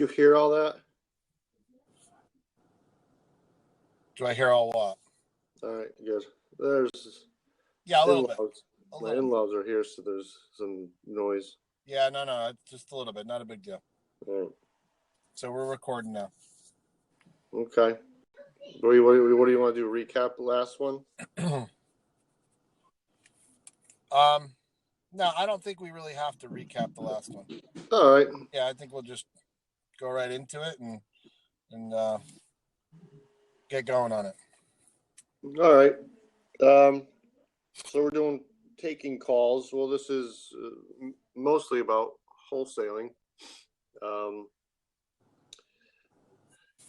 You hear all that? Do I hear all what? All right, good. There's Yeah, a little in-laws. bit. My in-laws are here, so there's some noise. Yeah, no, it's just a little bit, not a big deal. All right. So we're recording now. Okay. What do you want to do? Recap the last one? No, I don't think we really have to recap the last one. All right. Yeah, I think we'll just go right into it and get going on it. All right. So we're doing taking calls. Well, this is mostly about wholesaling.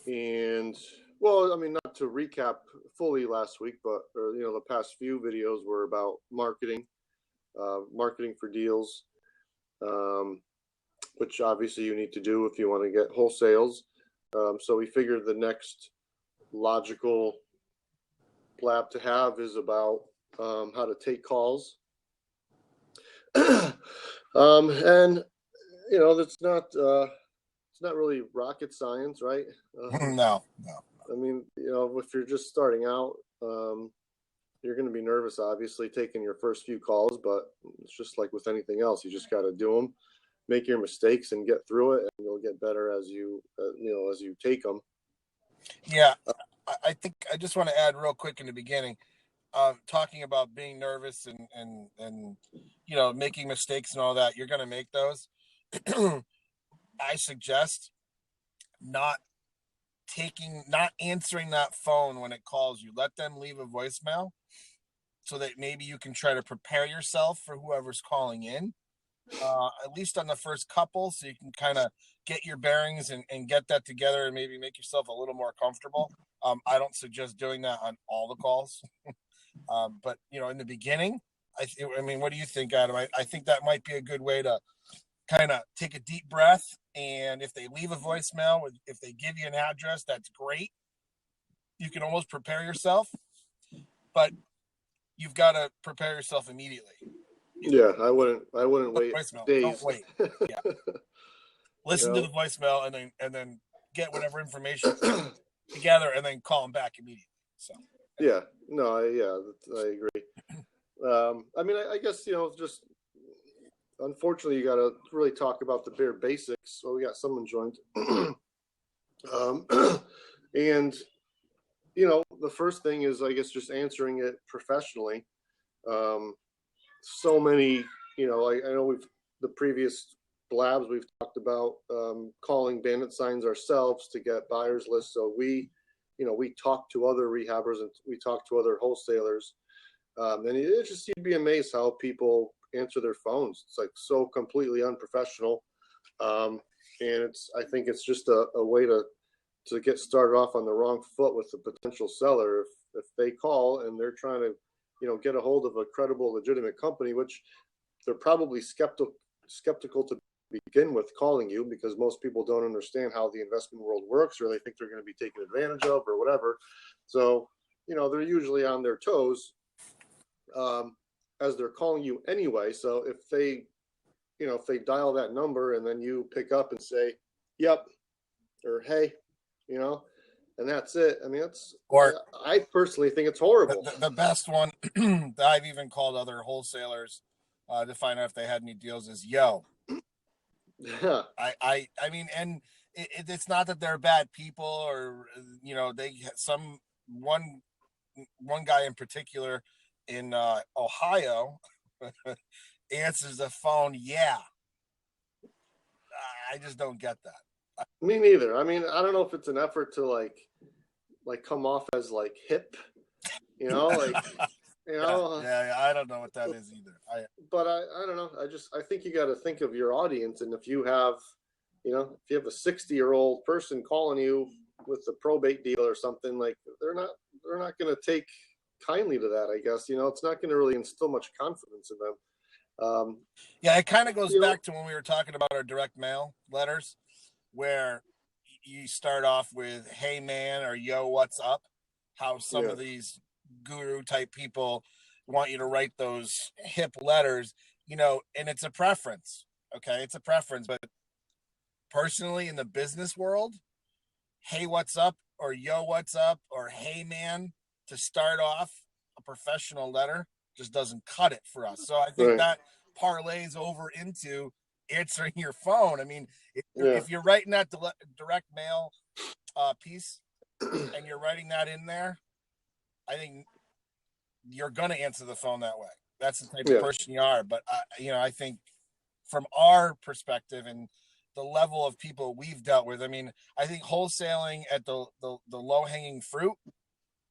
And well, I mean, not to recap fully last week, but the past few videos were about marketing for deals, which obviously you need to do if you want to get wholesales. So we figured the next logical blab to have is about how to take calls. And it's not really rocket science, right? No. I mean, if you're just starting out, you're going to be nervous, obviously, taking your first few calls, but it's just like with anything else. You just got to do them, make your mistakes, and get through it, and you'll get better as you take them. Yeah, I think I just want to add real quick in the beginning, talking about being nervous and making mistakes and all that. You're going to make those. I suggest not answering that phone when it calls you. Let them leave a voicemail so that maybe you can try to prepare yourself for whoever's calling in, at least on the first couple, so you can kind of get your bearings and get that together and maybe make yourself a little more comfortable. I don't suggest doing that on all the calls, but in the beginning, I mean, what do you think, Adam? I think that might be a good way to kind of take a deep breath. And if they leave a voicemail, if they give you an address, that's great. You can almost prepare yourself, but you've got to prepare yourself immediately. Yeah, I wouldn't wait voicemail. days. Don't wait. Yeah. Listen to the voicemail and then get whatever information together and then call them back immediately. So. Yeah. No. I agree. I mean, I guess just. Unfortunately, you got to really talk about the bare basics. So we got someone joined. And, the first thing is, I guess, just answering it professionally. So many, I know the previous blabs we've talked about calling bandit signs ourselves to get buyers lists. So we talk to other rehabbers and we talk to other wholesalers. And it just, you'd be amazed how people answer their phones. It's like so completely unprofessional. And I think it's just a way to get started off on the wrong foot with the potential seller. If they call and they're trying to, get a hold of a credible, legitimate company, which they're probably skeptical to begin with calling you, because most people don't understand how the investment world works, or they think they're going to be taken advantage of or whatever. So, they're usually on their toes as they're calling you anyway. So if they dial that number and then you pick up and say, yep, or hey, and that's it. I mean, I personally think it's horrible. The best one that I've even called other wholesalers to find out if they had any deals is yo. Yeah. I mean, and it's not that they're bad people, or one guy in particular in Ohio answers the phone. Yeah. I just don't get that. Me neither. I mean, I don't know if it's an effort to like come off as like hip, Yeah, I don't know what that is either. But I don't know. I think you got to think of your audience. And if you have, if you have a 60-year-old person calling you with a probate deal or something, like they're not going to take kindly to that, I guess. It's not going to really instill much confidence in them. Yeah, it kind of goes back to when we were talking about our direct mail letters, where you start off with hey man or yo what's up, how some of these guru type people want you to write those hip letters, and it's a preference. Okay, it's a preference, but personally, in the business world, hey, what's up, or yo, what's up, or hey, man, to start off a professional letter just doesn't cut it for us. So I think that parlays over into answering your phone. I mean, if you're writing that direct mail piece and you're writing that in there, I think you're going to answer the phone that way. That's the type of person you are. But, I think from our perspective and the level of people we've dealt with, I mean, I think wholesaling at the low-hanging fruit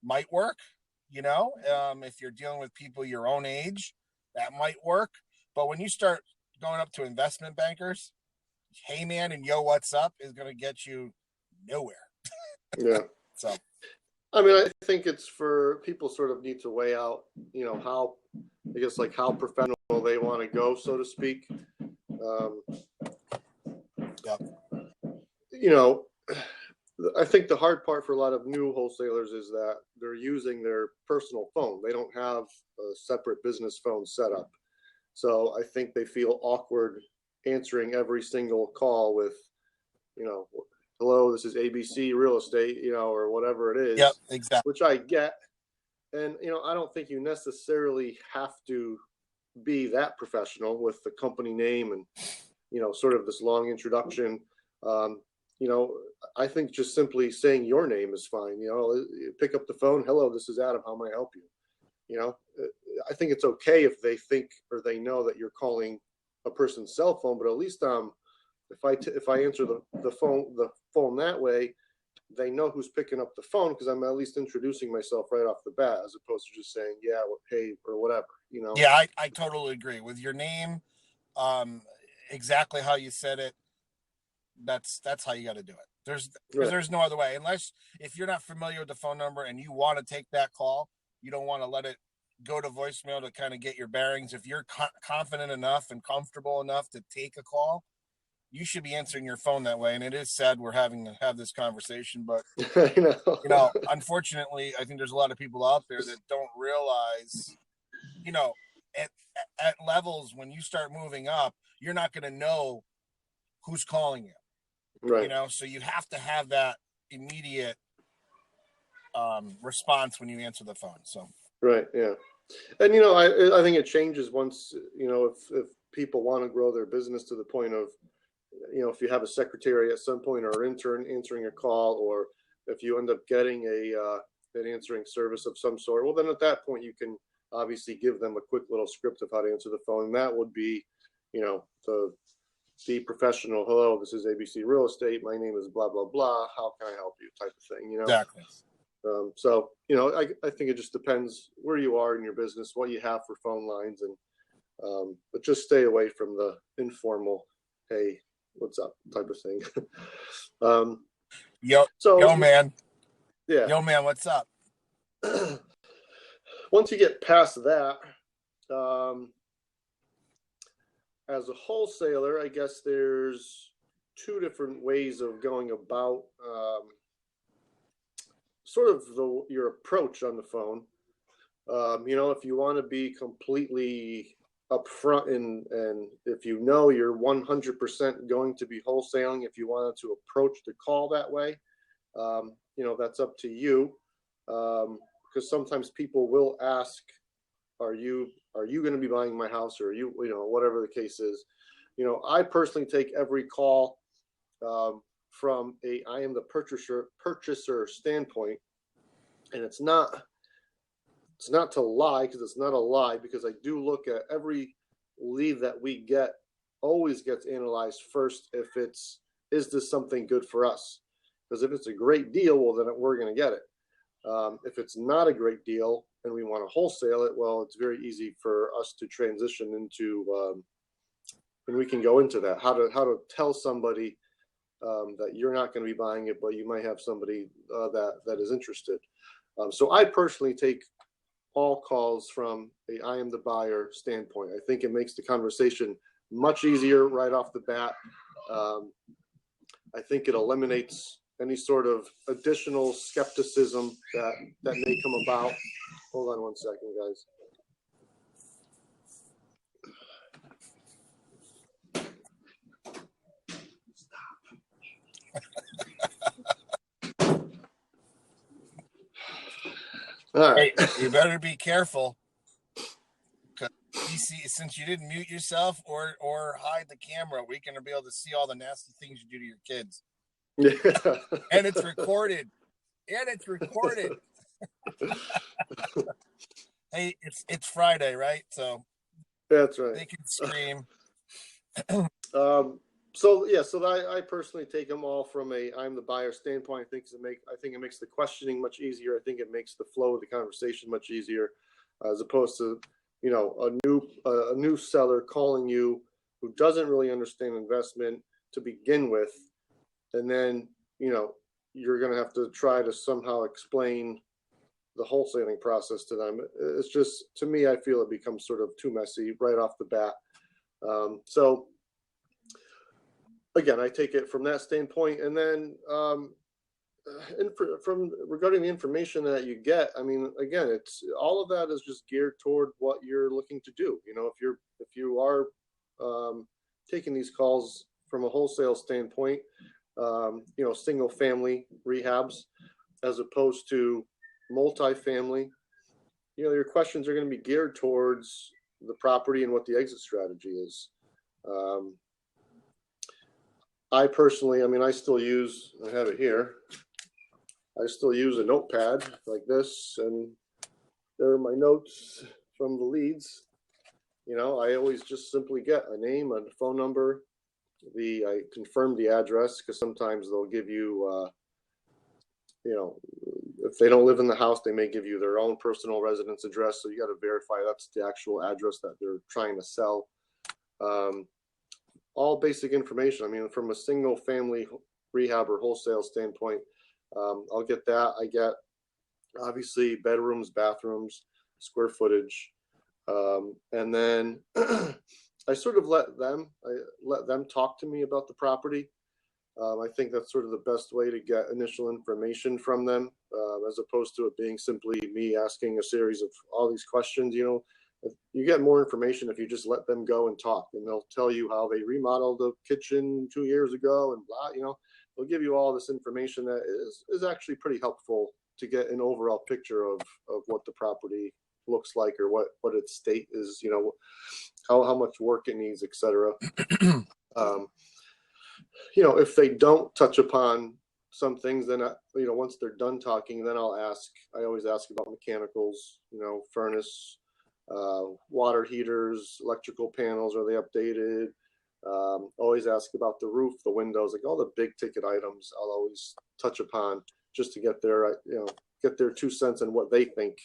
might work, if you're dealing with people your own age, that might work. But when you start going up to investment bankers, hey, man, and yo, what's up is going to get you nowhere. So, I mean, I think it's for people sort of need to weigh out, how professional they want to go, so to speak. I think the hard part for a lot of new wholesalers is that they're using their personal phone. They don't have a separate business phone set up. So I think they feel awkward answering every single call with, hello, this is ABC Real Estate, or whatever it is. Yep, exactly. Which I get. And, I don't think you necessarily have to be that professional with the company name and, sort of this long introduction. I think just simply saying your name is fine. Pick up the phone. Hello, this is Adam. How may I help you? I think it's okay if they think or they know that you're calling a person's cell phone, but at least if I answer the phone that way, they know who's picking up the phone because I'm at least introducing myself right off the bat, as opposed to just saying, yeah, well, hey, or whatever, Yeah, I totally agree with your name. Exactly how you said it. That's how you got to do it. There's no other way, unless if you're not familiar with the phone number and you want to take that call, you don't want to let it go to voicemail to kind of get your bearings. If you're confident enough and comfortable enough to take a call, you should be answering your phone that way. And it is sad we're having to have this conversation, but unfortunately, I think there's a lot of people out there that don't realize, at levels when you start moving up, you're not going to know who's calling you. Right. So you have to have that immediate response when you answer the phone. So. Right. Yeah. And, I think it changes once, if people want to grow their business to the point of, if you have a secretary at some point or an intern answering a call, or if you end up getting an answering service of some sort, well, then at that point you can obviously give them a quick little script of how to answer the phone. And that would be, to be professional. Hello, this is ABC Real Estate. My name is blah, blah, blah. How can I help you? Type of thing, Exactly. So, I think it just depends where you are in your business, what you have for phone lines, and but just stay away from the informal, hey, what's up type of thing. Yo, man. Yeah. Yo, man, what's up? Once you get past that, as a wholesaler, I guess there's two different ways of going about sort of your approach on the phone. If you want to be completely upfront and if you're 100% going to be wholesaling, if you wanted to approach the call that way, that's up to you. Because sometimes people will ask, are you going to be buying my house, or are you, whatever the case is. I personally take every call from I am the purchaser standpoint, and it's not to lie, because it's not a lie, because I do look at every lead that we get, always gets analyzed first. Is this something good for us? Because if it's a great deal, well, then we're going to get it. If it's not a great deal and we want to wholesale it, well, it's very easy for us to transition into, and we can go into that, how to tell somebody that you're not going to be buying it, but you might have somebody that is interested. So I personally take all calls from I am the buyer standpoint. I think it makes the conversation much easier right off the bat. I think it eliminates any sort of additional skepticism that may come about. Hold on one second, guys. All right. Hey, you better be careful. Since you didn't mute yourself or hide the camera, we're going to be able to see all the nasty things you do to your kids. Yeah. And it's recorded. Hey, it's Friday, right? So That's right. they can scream. So I personally take them all from I'm the buyer standpoint. I think it makes the questioning much easier. I think it makes the flow of the conversation much easier, as opposed to a new seller calling you who doesn't really understand investment to begin with, and then you're going to have to try to somehow explain the wholesaling process to them. It's just, to me, I feel it becomes sort of too messy right off the bat. So again, I take it from that standpoint, and then from regarding the information that you get, I mean, again, it's all of that is just geared toward what you're looking to do. If you are taking these calls from a wholesale standpoint, single family rehabs as opposed to multifamily, your questions are going to be geared towards the property and what the exit strategy is. I personally, I have it here. I still use a notepad like this, and there are my notes from the leads. I always just simply get a name, a phone number. I confirm the address, because sometimes they'll give you, if they don't live in the house, they may give you their own personal residence address. So you got to verify that's the actual address that they're trying to sell. All basic information. I mean, from a single family rehab or wholesale standpoint, I'll get that. I get obviously bedrooms, bathrooms, square footage, and then I sort of let them talk to me about the property. I think that's sort of the best way to get initial information from them, as opposed to it being simply me asking a series of all these questions. You get more information if you just let them go and talk, and they'll tell you how they remodeled the kitchen 2 years ago and blah. They'll give you all this information that is actually pretty helpful to get an overall picture of what the property looks like, or what its state is, how much work it needs, etc. If they don't touch upon some things, then once they're done talking, then I always ask about mechanicals, furnace, water heaters, electrical panels, are they updated? Always ask about the roof, the windows, like all the big ticket items I'll always touch upon, just to get their 2 cents on what they think.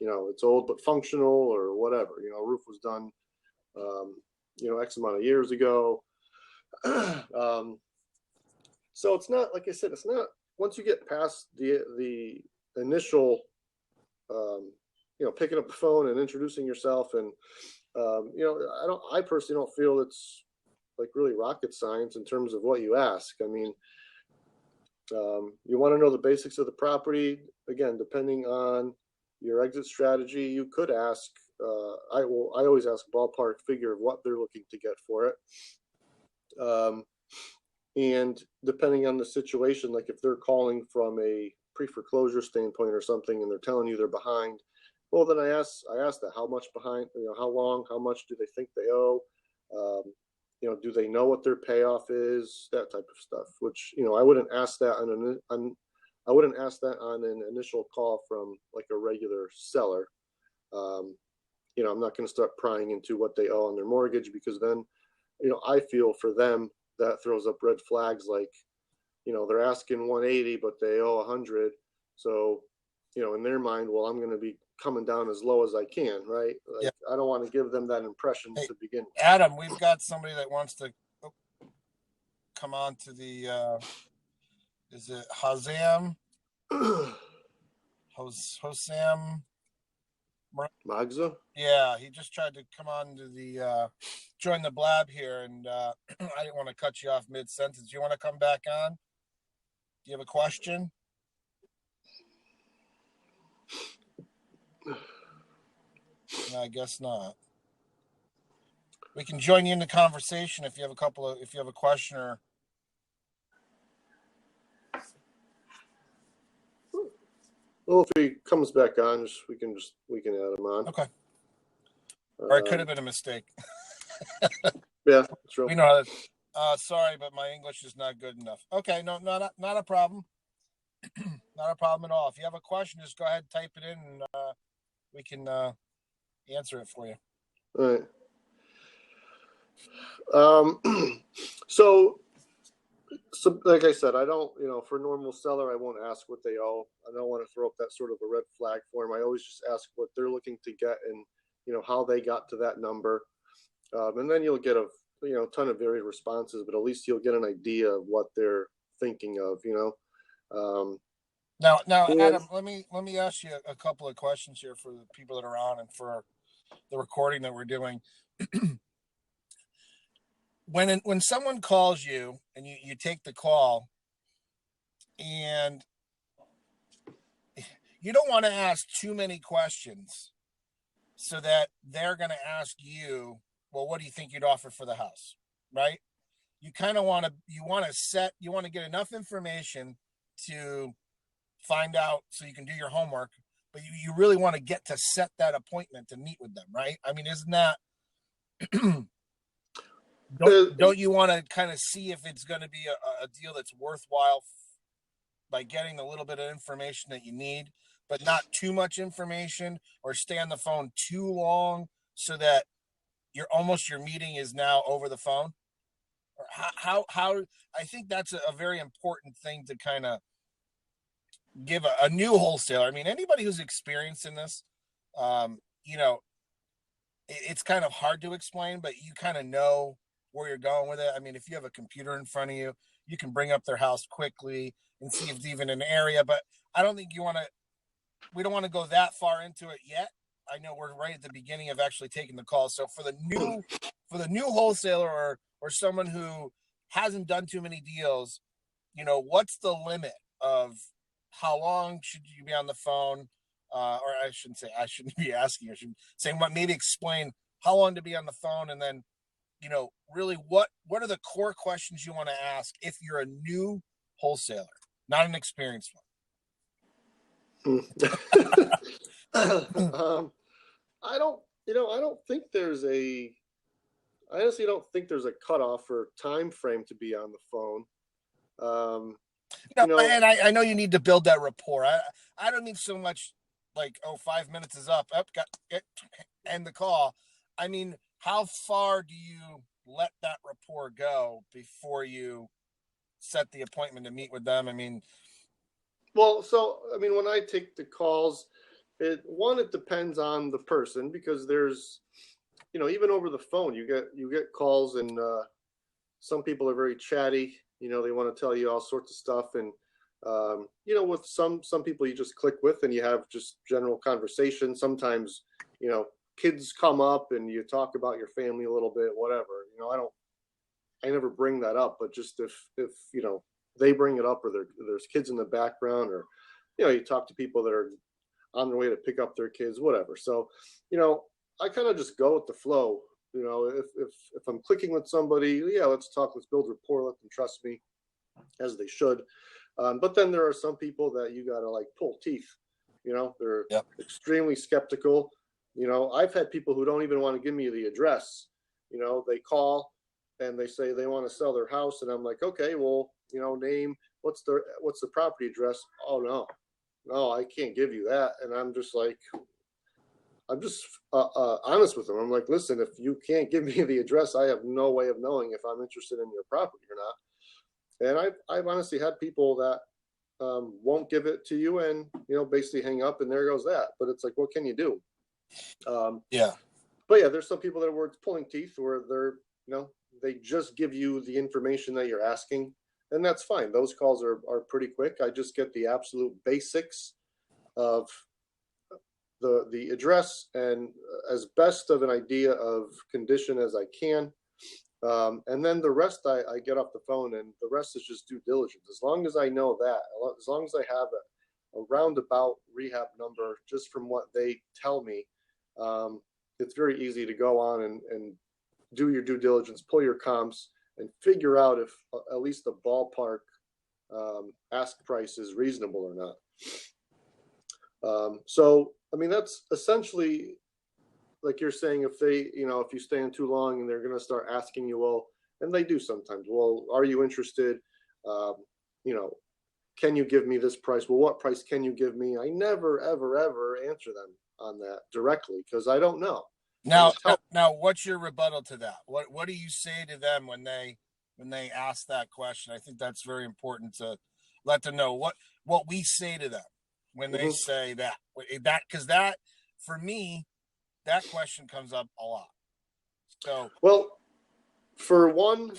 It's old but functional, or whatever. Roof was done X amount of years ago. So it's not, like I said, it's not, once you get past the initial picking up the phone and introducing yourself, and I personally don't feel it's like really rocket science in terms of what you ask. I mean, you want to know the basics of the property. Again, depending on your exit strategy, you could ask, I always ask a ballpark figure of what they're looking to get for it. And depending on the situation, like if they're calling from a pre-foreclosure standpoint or something, and they're telling you they're behind, well, then I ask that, how much behind, how long, how much do they think they owe? Do they know what their payoff is? That type of stuff, which, I wouldn't ask that on an initial call from like a regular seller. I'm not going to start prying into what they owe on their mortgage, because then, I feel for them that throws up red flags, like, they're asking 180, but they owe 100. So, in their mind, well, I'm going to be coming down as low as I can, right? Like, yeah. I don't want to give them that impression to begin with. Adam, we've got somebody that wants to come on to the, is it Hazam? Hosam Magza? Yeah, he just tried to come on to the join the blab here, and I didn't want to cut you off mid-sentence. You want to come back on? Do you have a question? No, I guess not. We can join you in the conversation if you have a question, or Well, if he comes back on, we can add him on. Okay. Or it could have been a mistake. Yeah, true. We know how sorry, but my English is not good enough. Okay, no, not a problem. Not a problem at all. If you have a question, just go ahead and type it in, and we can answer it for you. All right. So like I said, I don't, for a normal seller, I won't ask what they owe. I don't want to throw up that sort of a red flag for them. I always just ask what they're looking to get and, how they got to that number. And then you'll get a ton of varied responses, but at least you'll get an idea of what they're thinking of, Now, Adam, let me ask you a couple of questions here for the people that are on and for the recording that we're doing. When someone calls you and you take the call, and you don't want to ask too many questions so that they're going to ask you, well, what do you think you'd offer for the house, right? You kind of want to get enough information to find out so you can do your homework, but you really want to get to set that appointment to meet with them, right? I mean, isn't that don't you want to kind of see if it's going to be a deal that's worthwhile by getting a little bit of information that you need, but not too much information, or stay on the phone too long so that your meeting is now over the phone? Or how I think that's a very important thing to kind of give a new wholesaler. I mean, anybody who's experienced in this, it's kind of hard to explain, but you kind of know where you're going with it. I mean, if you have a computer in front of you, you can bring up their house quickly and see if it's even an area, but I don't think we don't want to go that far into it yet. I know we're right at the beginning of actually taking the call. So for the new wholesaler or someone who hasn't done too many deals, what's the limit of how long should you be on the phone? Or I shouldn't be asking. I should say, maybe explain how long to be on the phone, and then, really what are the core questions you want to ask if you're a new wholesaler, not an experienced one. I honestly don't think there's a cutoff or time frame to be on the phone. And I know you need to build that rapport. I don't mean so much like, 5 minutes is up, end the call. I mean, how far do you let that rapport go before you set the appointment to meet with them? I mean, when I take the calls, it depends on the person, because there's, even over the phone, you get calls, and some people are very chatty. They want to tell you all sorts of stuff, and with some people you just click with and you have just general conversation. Sometimes, kids come up and you talk about your family a little bit, whatever. I never bring that up, but just if they bring it up, or there's kids in the background, or you talk to people that are on their way to pick up their kids, whatever. So I kind of just go with the flow. If I'm clicking with somebody, yeah, let's talk, let's build rapport, let them trust me, as they should. But then there are some people that you gotta pull teeth. They're extremely skeptical. I've had people who don't even want to give me the address. They call and they say they want to sell their house, and I'm like, okay, well, name, what's the property address? Oh, no, I can't give you that. And I'm just honest with them. I'm like, listen, if you can't give me the address, I have no way of knowing if I'm interested in your property or not. And I've honestly had people that won't give it to you, and basically hang up, and there goes that. But it's like, what can you do? Yeah. But yeah, there's some people that are pulling teeth, where they're they just give you the information that you're asking, and that's fine. Those calls are pretty quick. I just get the absolute basics of the address and as best of an idea of condition as I can. And then the rest, I get off the phone, and the rest is just due diligence. As long as I know that, as long as I have a roundabout rehab number, just from what they tell me, it's very easy to go on and do your due diligence, pull your comps, and figure out if at least the ballpark ask price is reasonable or not. So, I mean, that's essentially like you're saying, if they, if you stay in too long and they're going to start asking you, well, and they do sometimes, well, are you interested? Um, you know, can you give me this price? Well, what price can you give me? I never, ever, ever answer them on that directly because I don't know. Now, what's your rebuttal to that? What do you say to them when they ask that question? I think that's very important to let them know what we say to them when they say that because that for me that question comes up a lot. So, well, for one,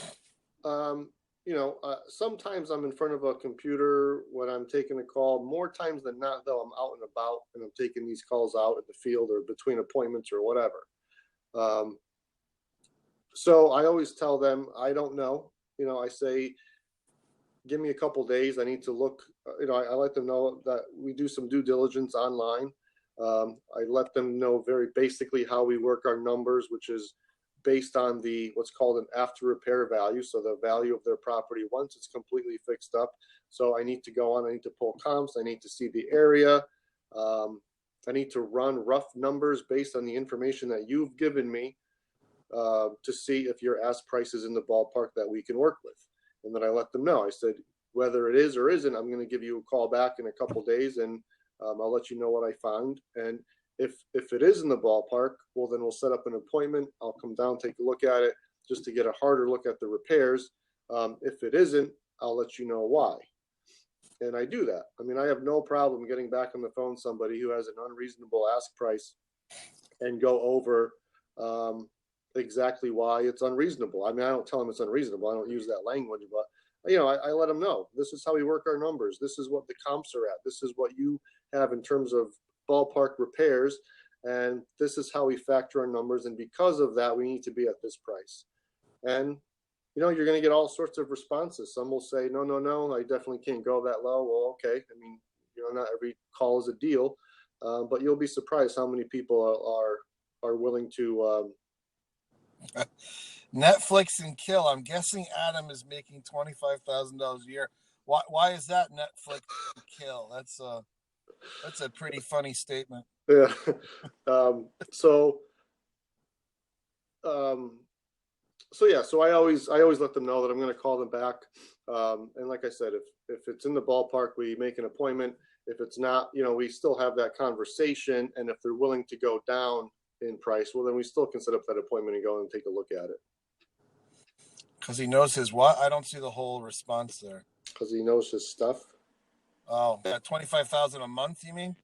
sometimes I'm in front of a computer when I'm taking a call. More times than not, though, I'm out and about and I'm taking these calls out in the field or between appointments or whatever. So I always tell them, I don't know. I say, give me a couple days. I need to look. I let them know that we do some due diligence online. I let them know very basically how we work our numbers, which is based on what's called an after repair value. So the value of their property once it's completely fixed up. So I need to go on, I need to pull comps, I need to see the area. I need to run rough numbers based on the information that you've given me to see if your ask price is in the ballpark that we can work with. And then I let them know. I said, whether it is or isn't, I'm going to give you a call back in a couple days and I'll let you know what I found. And if it is in the ballpark, well, then we'll set up an appointment. I'll come down, take a look at it just to get a harder look at the repairs. If it isn't, I'll let you know why. And I do that. I mean, I have no problem getting back on the phone somebody who has an unreasonable ask price and go over exactly why it's unreasonable. I mean, I don't tell them it's unreasonable. I don't use that language, but I let them know this is how we work our numbers. This is what the comps are at. This is what you have in terms of ballpark repairs. And this is how we factor our numbers. And because of that, we need to be at this price. And, you're going to get all sorts of responses. Some will say, no, I definitely can't go that low. Well, okay. I mean, not every call is a deal, but you'll be surprised how many people are willing to, Netflix and kill. I'm guessing Adam is making $25,000 a year. Why is that Netflix and kill? That's a pretty funny statement. Yeah. So I always let them know that I'm going to call them back. And like I said, if it's in the ballpark, we make an appointment. If it's not, we still have that conversation. And if they're willing to go down in price, well, then we still can set up that appointment and go and take a look at it. Because he knows his what? I don't see the whole response there. Because he knows his stuff. Oh, that $25,000 a month, you mean?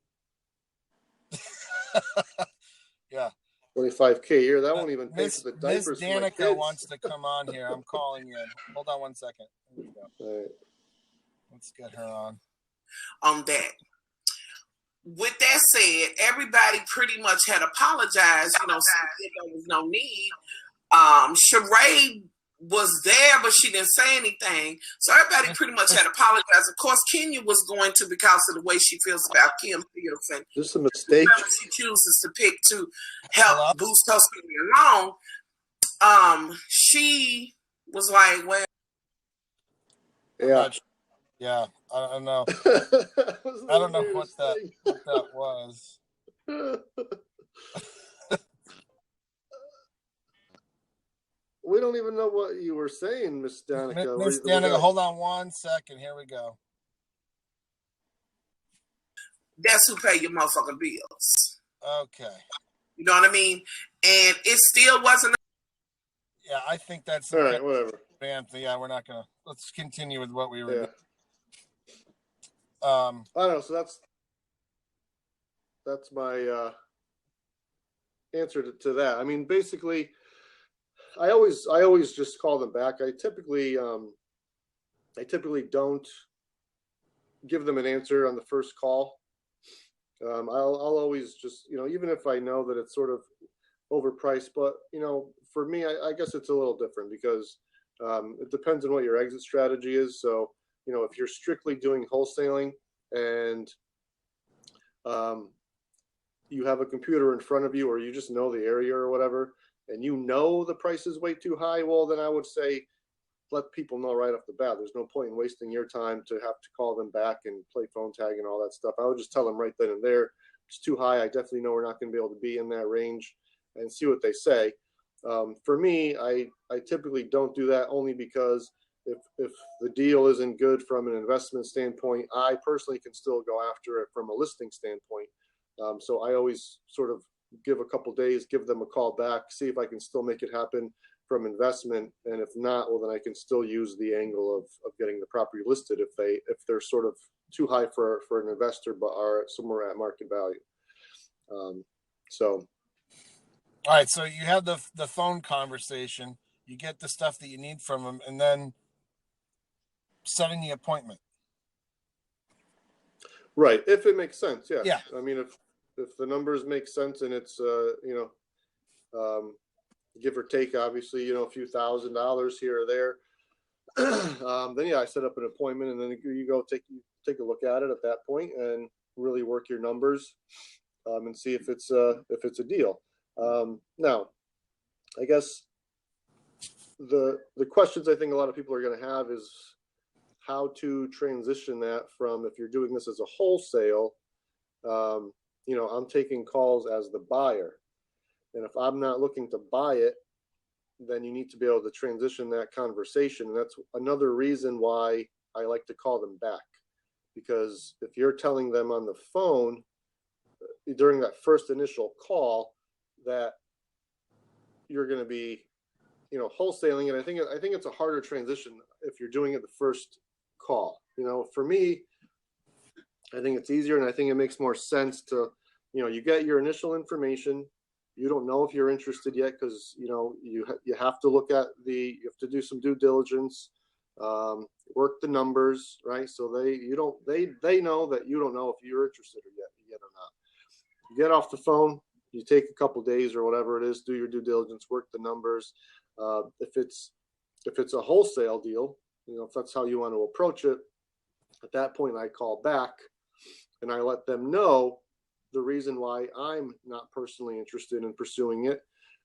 Yeah. $25K a year. That won't even pay for the diapers. Miss Danica wants to come on here. I'm calling in. Hold on one second. Here we go. All right. Let's get her on. On that. With that said, everybody pretty much had apologized, saying there was no need. Sheree was there, but she didn't say anything. So everybody pretty much had apologized. Of course, Kenya was going to because of the way she feels about Kim Peterson. Just a mistake. She chooses to pick to help boost her story along. She was like, well. Yeah, I don't know. I don't know what that was. We don't even know what you were saying, Miss Danica. Miss Danica, hold on one second. Here we go. That's who pay your motherfucking bills. Okay. You know what I mean? And it still wasn't. Yeah, I think that's all right. Whatever. Anthony, yeah, we're not gonna. Let's continue with what we were. Yeah. I don't know. So that's my answer to that. I mean, basically, I always just call them back. I typically don't give them an answer on the first call. I'll always just, even if I know that it's sort of overpriced, but for me, I guess it's a little different because it depends on what your exit strategy is. So, if you're strictly doing wholesaling and you have a computer in front of you, or you just know the area or whatever, and the price is way too high, well, then I would say let people know right off the bat. There's no point in wasting your time to have to call them back and play phone tag and all that stuff. I would just tell them right then and there, it's too high. I definitely know we're not going to be able to be in that range, and see what they say. For me, I typically don't do that, only because if the deal isn't good from an investment standpoint, I personally can still go after it from a listing standpoint. So I always sort of give a couple days, give them a call back, see if I can still make it happen from investment. And if not, well, then I can still use the angle of getting the property listed if they're sort of too high for an investor, but are somewhere at market value. So. All right. So you have the phone conversation, you get the stuff that you need from them, and then setting the appointment. Right. If it makes sense. Yeah. Yeah. I mean, if the numbers make sense and it's, give or take, obviously, a few $1,000s here or there, then yeah, I set up an appointment, and then you go take a look at it at that point and really work your numbers, and see if it's a deal. Now, I guess the questions I think a lot of people are going to have is how to transition that from, if you're doing this as a wholesale, I'm taking calls as the buyer. And if I'm not looking to buy it, then you need to be able to transition that conversation. And that's another reason why I like to call them back. Because if you're telling them on the phone during that first initial call that you're going to be, wholesaling, and I think it's a harder transition if you're doing it the first call. For me, I think it's easier, and I think it makes more sense to, you get your initial information. You don't know if you're interested yet, because you have to you have to do some due diligence, work the numbers, right? So they know that you don't know if you're interested yet or not. You get off the phone, you take a couple days or whatever it is, do your due diligence, work the numbers. If it's a wholesale deal, if that's how you want to approach it, at that point I call back and I let them know the reason why I'm not personally interested in pursuing it.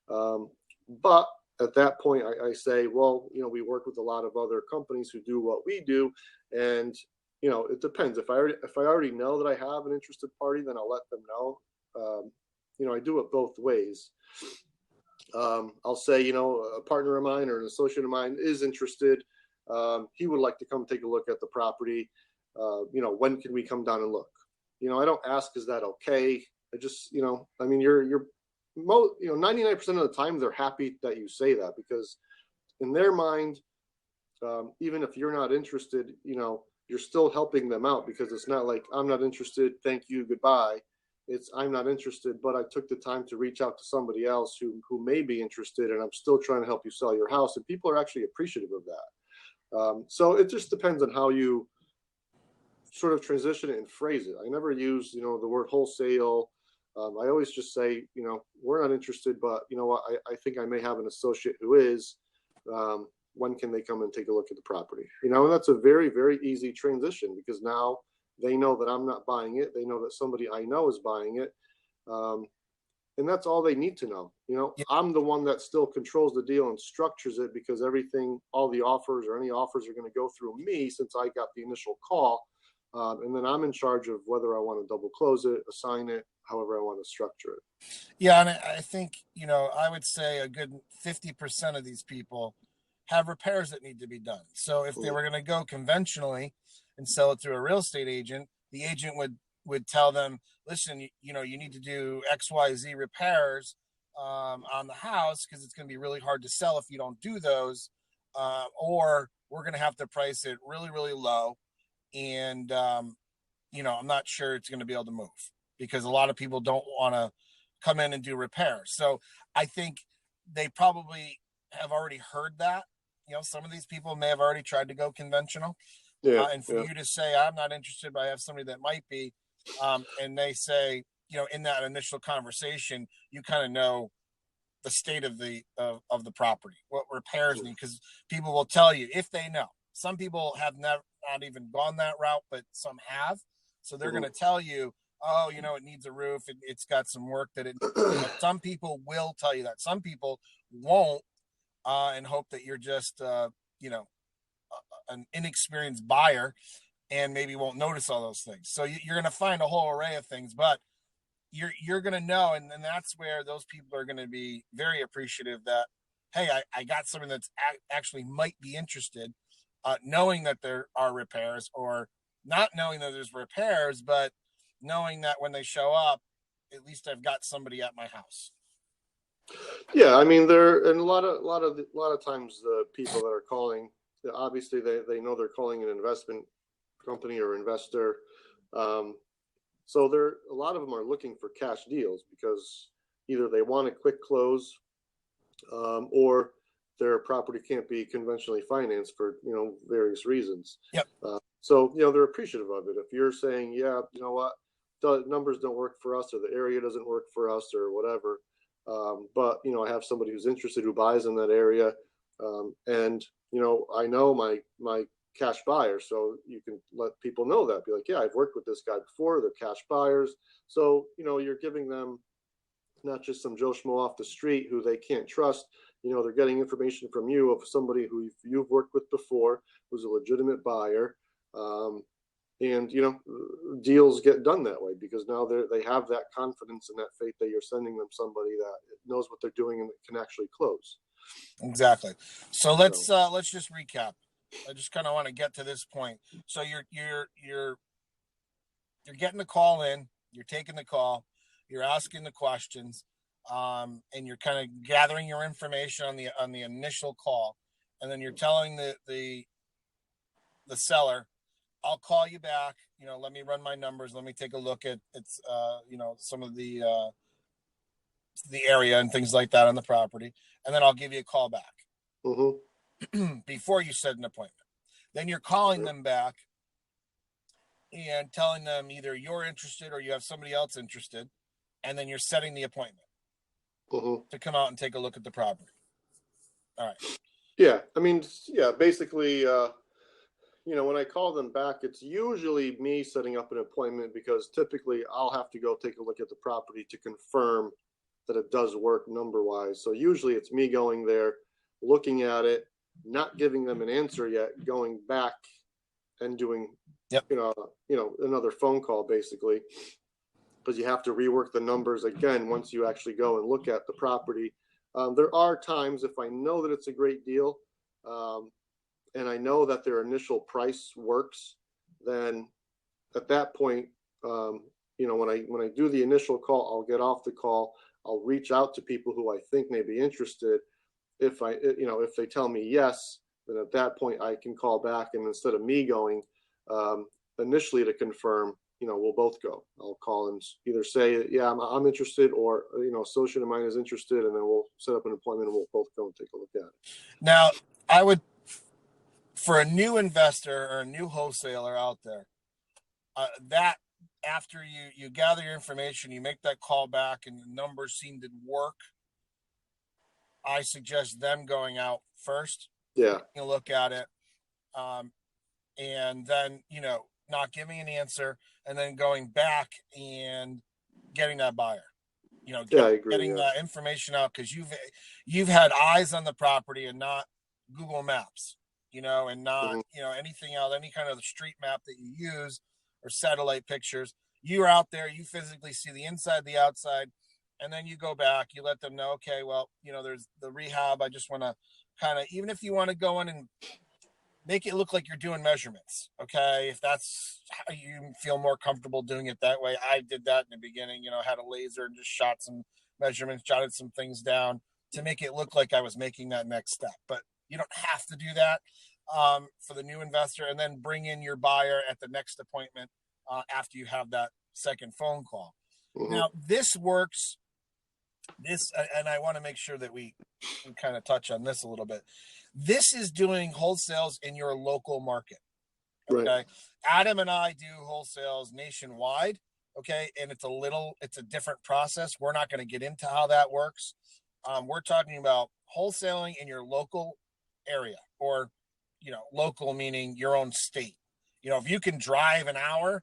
But at that point I say, well, we work with a lot of other companies who do what we do. And, it depends. If I already know that I have an interested party, then I'll let them know. I do it both ways. I'll say, a partner of mine or an associate of mine is interested. He would like to come take a look at the property. When can we come down and look? I don't ask, is that okay? I just, you're 99% of the time they're happy that you say that, because in their mind, even if you're not interested, you're still helping them out, because it's not like, I'm not interested, thank you, goodbye. It's, I'm not interested, but I took the time to reach out to somebody else who may be interested, and I'm still trying to help you sell your house. And people are actually appreciative of that. So it just depends on how you sort of transition it and phrase it. I never use, the word wholesale. I always just say, we're not interested, but you know what, I think I may have an associate who is. When can they come and take a look at the property? And that's a very, very easy transition, because now they know that I'm not buying it. They know that somebody I know is buying it. And that's all they need to know. I'm the one that still controls the deal and structures it, because everything, all the offers or any offers are going to go through me, since I got the initial call. And then I'm in charge of whether I want to double close it, assign it, however I want to structure it. Yeah. And I think, I would say a good 50% of these people have repairs that need to be done. So if they were going to go conventionally and sell it through a real estate agent, the agent would tell them, listen, you need to do XYZ repairs on the house, because it's going to be really hard to sell if you don't do those, or we're going to have to price it really, really low. And, I'm not sure it's going to be able to move, because a lot of people don't want to come in and do repairs. So I think they probably have already heard that. Some of these people may have already tried to go conventional. Yeah. And for you to say, I'm not interested, but I have somebody that might be, and they say, in that initial conversation, you kind of know the state of the property, what repairs need, because people will tell you if they know. Some people have not even gone that route, but some have. So they're going to tell you, oh, it needs a roof. It's got some work that it. Some people will tell you that. Some people won't, and hope that you're just, an inexperienced buyer and maybe won't notice all those things. So you're going to find a whole array of things, but you're going to know. And that's where those people are going to be very appreciative that, hey, I got someone that's actually might be interested, knowing that there are repairs, or not knowing that there's repairs, but knowing that when they show up, at least I've got somebody at my house. Yeah, I mean, and a lot of times the people that are calling, obviously they know they're calling an investment company or investor. So a lot of them are looking for cash deals because either they want a quick close, or their property can't be conventionally financed for, various reasons. Yep. So, they're appreciative of it. If you're saying, yeah, you know what, the numbers don't work for us, or the area doesn't work for us, or whatever. But, I have somebody who's interested who buys in that area. And, I know my cash buyers, so you can let people know that. Be like, yeah, I've worked with this guy before. They're cash buyers. So, you're giving them not just some Joe Schmo off the street who they can't trust. They're getting information from you of somebody who you've worked with before, who's a legitimate buyer. And, deals get done that way because now they have that confidence and that faith that you're sending them somebody that knows what they're doing and can actually close. Exactly. So let's just recap. I just kind of want to get to this point. So you're getting the call in, you're taking the call, you're asking the questions, and you're kind of gathering your information on the initial call, and then you're telling the seller, I'll call you back. Let me run my numbers. Let me take a look at some of the area and things like that on the property, and then I'll give you a call back. Mm-hmm. Before you set an appointment. Then you're calling them back and telling them either you're interested or you have somebody else interested, and then you're setting the appointment to come out and take a look at the property. All right. Yeah, I mean, basically, when I call them back, it's usually me setting up an appointment because typically I'll have to go take a look at the property to confirm that it does work number-wise. So usually it's me going there, looking at it, not giving them an answer yet, going back and doing, another phone call basically, because you have to rework the numbers again once you actually go and look at the property. There are times if I know that it's a great deal, and I know that their initial price works, then at that point, when I do the initial call, I'll get off the call. I'll reach out to people who I think may be interested. If they tell me yes, then at that point I can call back, and instead of me going initially to confirm, we'll both go. I'll call and either say, yeah, I'm interested, or associate of mine is interested, and then we'll set up an appointment and we'll both go and take a look at it. Now, I would, for a new investor or a new wholesaler out there, that after you gather your information, you make that call back, and the numbers seem to work, I suggest them going out first. Yeah. You look at it, and then not giving an answer, and then going back and getting that buyer. I agree, getting that information out, because you've had eyes on the property and not Google Maps, and not anything else, any kind of street map that you use or satellite pictures. You're out there, you physically see the inside, the outside, and then you go back, you let them know, okay, well, there's the rehab. I just want to kind of, even if you want to go in and make it look like you're doing measurements, okay, if that's how you feel more comfortable doing it that way. I did that in the beginning, had a laser and just shot some measurements, jotted some things down to make it look like I was making that next step. But you don't have to do that for the new investor, and then bring in your buyer at the next appointment after you have that second phone call. Now, this works. And I want to make sure that we kind of touch on this a little bit. This is doing wholesales in your local market. Okay. Right. Adam and I do wholesales nationwide. Okay. And it's a different process. We're not going to get into how that works. We're talking about wholesaling in your local area, or, local meaning your own state. If you can drive an hour,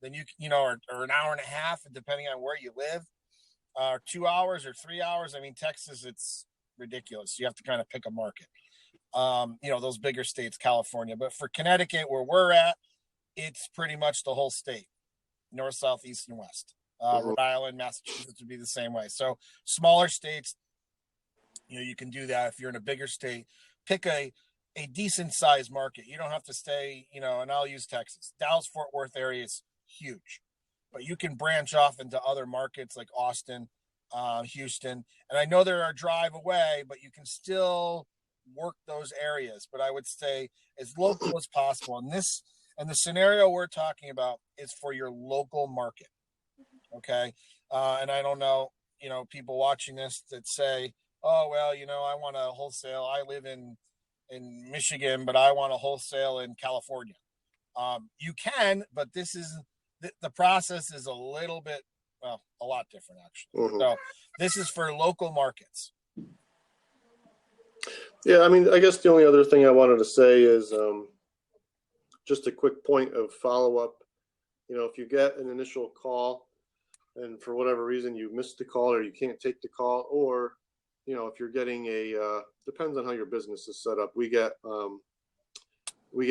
then or an hour and a half, depending on where you live, 2 hours or 3 hours. I mean, Texas, it's ridiculous. You have to kind of pick a market. Those bigger states, California. But for Connecticut, where we're at, it's pretty much the whole state, north, south, east, and west. Mhm. Rhode Island, Massachusetts would be the same way. So smaller states, you can do that. If you're in a bigger state, pick a decent sized market. You don't have to stay, and I'll use Texas. Dallas Fort Worth area is huge, but you can branch off into other markets like Austin, Houston. And I know they're a drive away, but you can still work those areas. But I would say as local as possible. And the scenario we're talking about is for your local market. Okay. And I don't know, people watching this that say, oh, well, I want to wholesale. I live in Michigan, but I want to wholesale in California. You can, but this is the process is a little bit, a lot different actually. Mhm. So this is for local markets. Yeah, I mean, I guess the only other thing I wanted to say is just a quick point of follow-up. If you get an initial call and for whatever reason you missed the call or you can't take the call, or if you're getting depends on how your business is set up. We get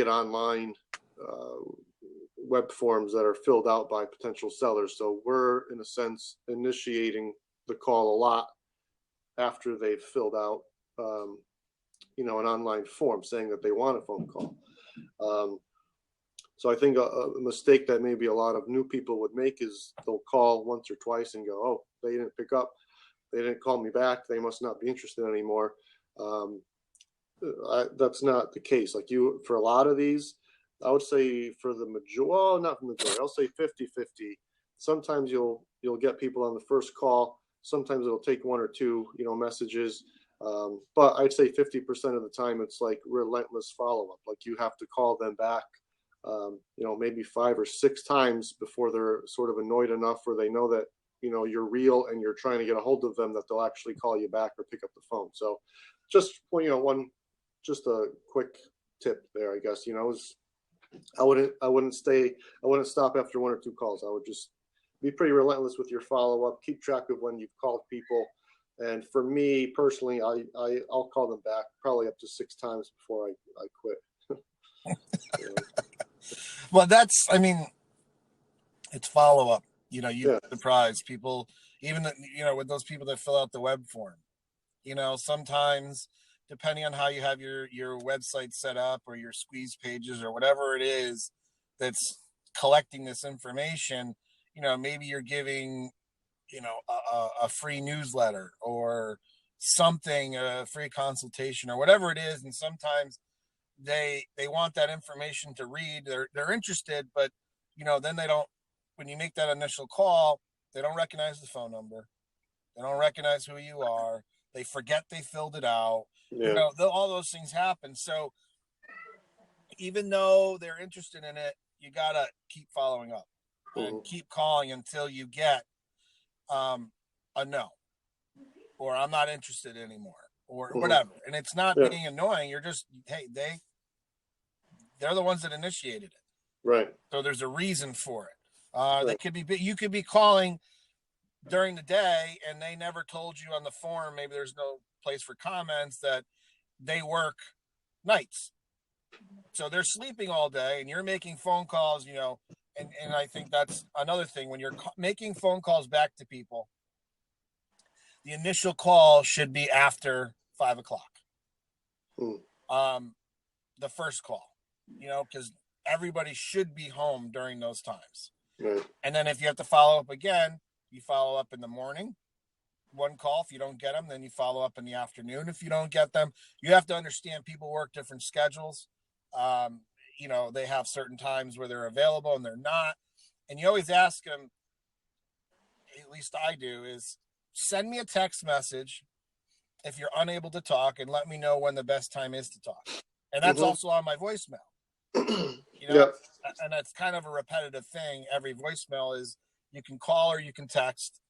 online web forms that are filled out by potential sellers. So we're, in a sense, initiating the call a lot after they've filled out, an online form saying that they want a phone call. So I think a mistake that maybe a lot of new people would make is they'll call once or twice and go, oh, they didn't pick up. They didn't call me back. They must not be interested anymore. That's not the case. Like for a lot of these, I would say for the majority, well, not the majority, I'll say 50-50. Sometimes you'll get people on the first call. Sometimes it'll take one or two, messages. But I'd say 50% of the time it's like relentless follow-up. Like you have to call them back, maybe 5 or 6 times before they're sort of annoyed enough where they know that, you're real and you're trying to get a hold of them, that they'll actually call you back or pick up the phone. So just, just a quick tip there, I guess, I wouldn't stop after 1 or 2 calls. I would just be pretty relentless with your follow-up, keep track of when you've called people. And for me personally, I'll call them back probably up to 6 times before I quit. Well, it's follow-up. You surprise people, even, with those people that fill out the web form. Sometimes, depending on how you have your website set up or your squeeze pages or whatever it is that's collecting this information, maybe you're giving, a free newsletter or something, a free consultation or whatever it is. And sometimes they want that information to read. They're interested, but, then they don't, when you make that initial call, they don't recognize the phone number. They don't recognize who you are. They forget they filled it out. Yeah. All those things happen. So even though they're interested in it, you got to keep following up and keep calling until you get a no, or I'm not interested anymore, or whatever. And it's not being annoying. You're just, hey, they're the ones that initiated it. Right. So there's a reason for it. That could be, you could be calling during the day and they never told you on the form, maybe there's no place for comments, that they work nights. So they're sleeping all day and you're making phone calls, and I think that's another thing. When you're making phone calls back to people, the initial call should be after 5 o'clock. The first call, because everybody should be home during those times. Right. And then if you have to follow up again, you follow up in the morning, 1 call. If you don't get them, then you follow up in the afternoon. If you don't get them, you have to understand people work different schedules. They have certain times where they're available and they're not. And you always ask them, at least I do, is send me a text message if you're unable to talk and let me know when the best time is to talk. And that's also on my voicemail. And that's kind of a repetitive thing. Every voicemail is, you can call or you can text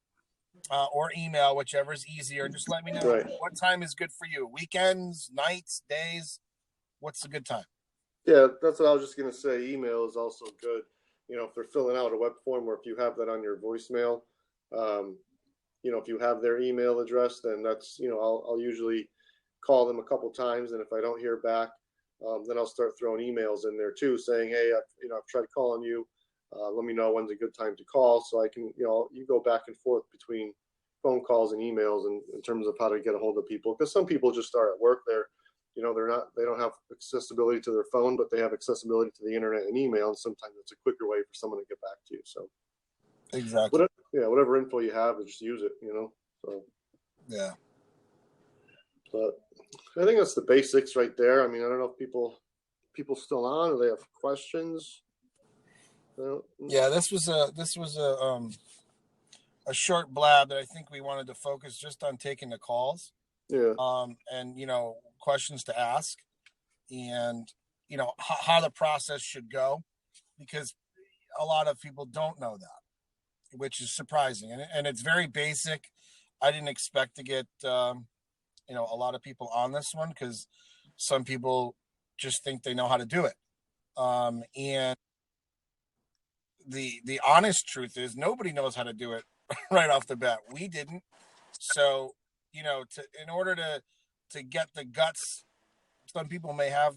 or email, whichever is easier. And just let me know what time is good for you. Weekends, nights, days. What's a good time? Yeah, that's what I was just going to say. Email is also good. If they're filling out a web form, or if you have that on your voicemail, if you have their email address, then that's, I'll usually call them a couple times, and if I don't hear back, then I'll start throwing emails in there too, saying, hey, I've tried calling you. Let me know when's a good time to call, so I can, you go back and forth between phone calls and emails in terms of how to get a hold of people. Because some people just are at work. They don't have accessibility to their phone, but they have accessibility to the internet and email. And sometimes it's a quicker way for someone to get back to you. So exactly. whatever info you have, just use it, So Yeah. But I think that's the basics right there. I mean, I don't know if people still on or they have questions. Yeah, this was a short blab that I think we wanted to focus just on taking the calls. Yeah. And questions to ask, and how the process should go, because a lot of people don't know that, which is surprising, and it's very basic. I didn't expect to get a lot of people on this one, because some people just think they know how to do it, and the honest truth is nobody knows how to do it right off the bat. We didn't. So in order to get the guts, some people may have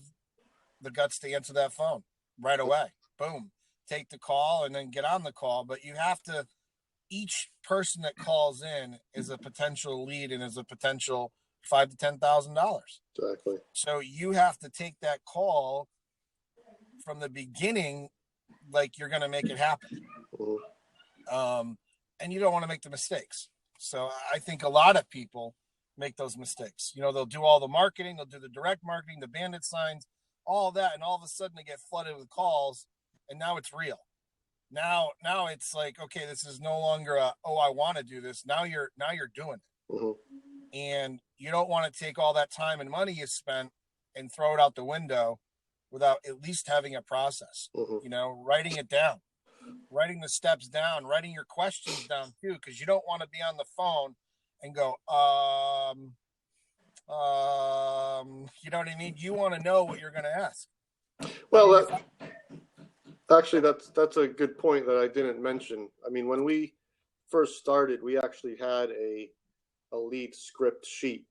the guts to answer that phone right away. Boom, take the call and then get on the call. But you have to, each person that calls in is a potential lead and is a potential $5,000 to $10,000. Exactly. So you have to take that call from the beginning, like you're going to make it happen. Mm-hmm. And you don't want to make the mistakes. So I think a lot of people make those mistakes. They'll do all the marketing, they'll do the direct marketing, the bandit signs, all that, and all of a sudden they get flooded with calls, and now it's real. Now it's like, okay, this is no longer I want to do this. Now you're doing it. Mm-hmm. And you don't want to take all that time and money you spent and throw it out the window without at least having a process. Mm-hmm. Writing it down, writing the steps down, writing your questions down too, because you don't want to be on the phone and go, you know what I mean? You want to know what you're going to ask. Well, actually, that's a good point that I didn't mention. I mean, when we first started, we actually had a lead script sheet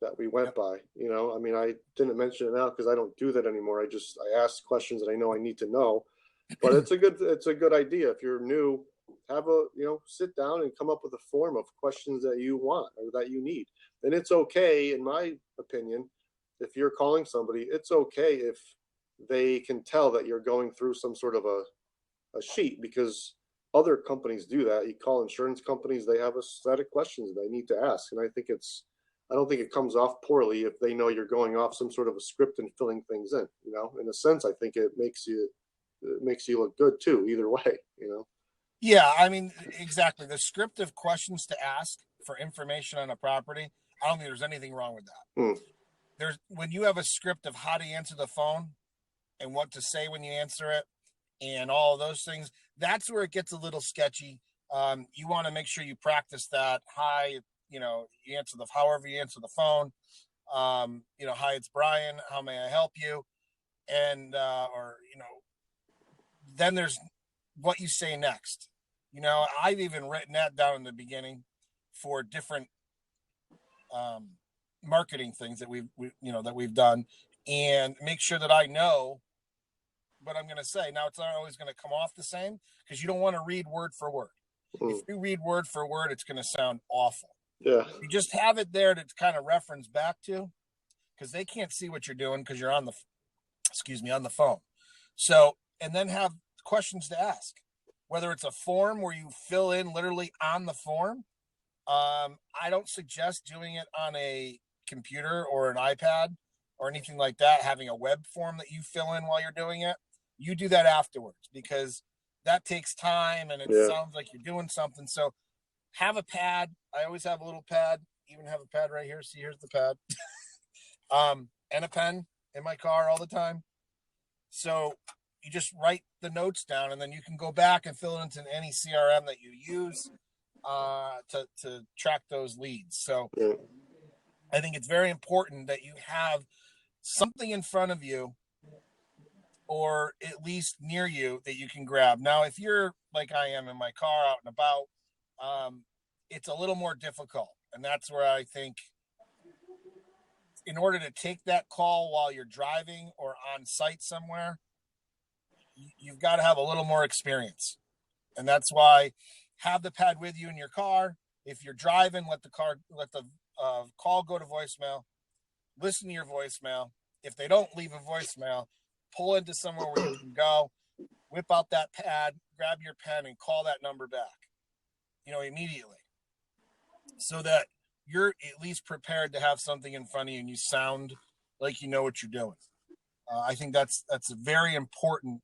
that we went by. I mean, I didn't mention it now because I don't do that anymore. I ask questions that I know I need to know. But it's a good idea. If you're new, have sit down and come up with a form of questions that you want or that you need. And it's okay, in my opinion, if you're calling somebody, it's okay if they can tell that you're going through some sort of a sheet, because other companies do that. You call insurance companies, they have a set of questions they need to ask. And I don't think it comes off poorly if they know you're going off some sort of a script and filling things in. In a sense, I think it makes you look good too, either way. Yeah, I mean, exactly. The script of questions to ask for information on a property, I don't think there's anything wrong with that. When you have a script of how to answer the phone and what to say when you answer it and all those things, that's where it gets a little sketchy. You want to make sure you practice that. Hi, you answer however you answer the phone. Hi, it's Brian. How may I help you? And, then there's what you say next. I've even written that down in the beginning for different marketing things that we've done, and make sure that I know what I'm going to say. Now, it's not always going to come off the same, because you don't want to read word for word. If you read word for word, it's going to sound awful. Yeah. You just have it there to kind of reference back to, because they can't see what you're doing because you're on the phone. So, and then have questions to ask, whether it's a form where you fill in literally on the form. I don't suggest doing it on a computer or an iPad or anything like that, having a web form that you fill in while you're doing it. You do that afterwards, because that takes time and it sounds like you're doing something. So have a pad. I always have a little pad, even have a pad right here. See, here's the pad. And a pen in my car all the time. So you just write the notes down, and then you can go back and fill it into any CRM that you use to track those leads. So I think it's very important that you have something in front of you, or at least near you, that you can grab. Now, if you're like I am in my car out and about, it's a little more difficult. And that's where I think in order to take that call while you're driving or on site somewhere, you've got to have a little more experience. And that's why have the pad with you in your car. If you're driving, let the call go to voicemail. Listen to your voicemail. If they don't leave a voicemail, pull into somewhere where you can go, whip out that pad, grab your pen, and call that number back, immediately, so that you're at least prepared to have something in front of you and you sound like you know what you're doing. I think that's very important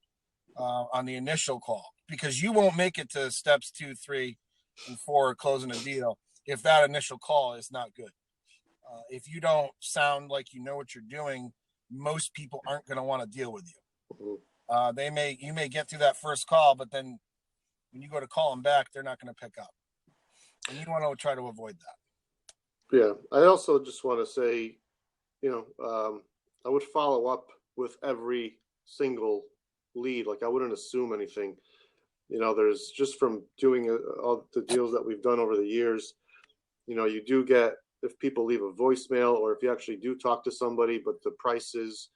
on the initial call, because you won't make it to steps 2, 3, and 4 closing a deal if that initial call is not good. If you don't sound like you know what you're doing, most people aren't going to want to deal with you. You may get through that first call, but then when you go to call them back, they're not going to pick up, and you want to try to avoid that. Yeah, I also just want to say, I would follow up with every single lead. Like, I wouldn't assume anything. There's just from doing all the deals that we've done over the years, you do get, if people leave a voicemail, or if you actually do talk to somebody, but the prices,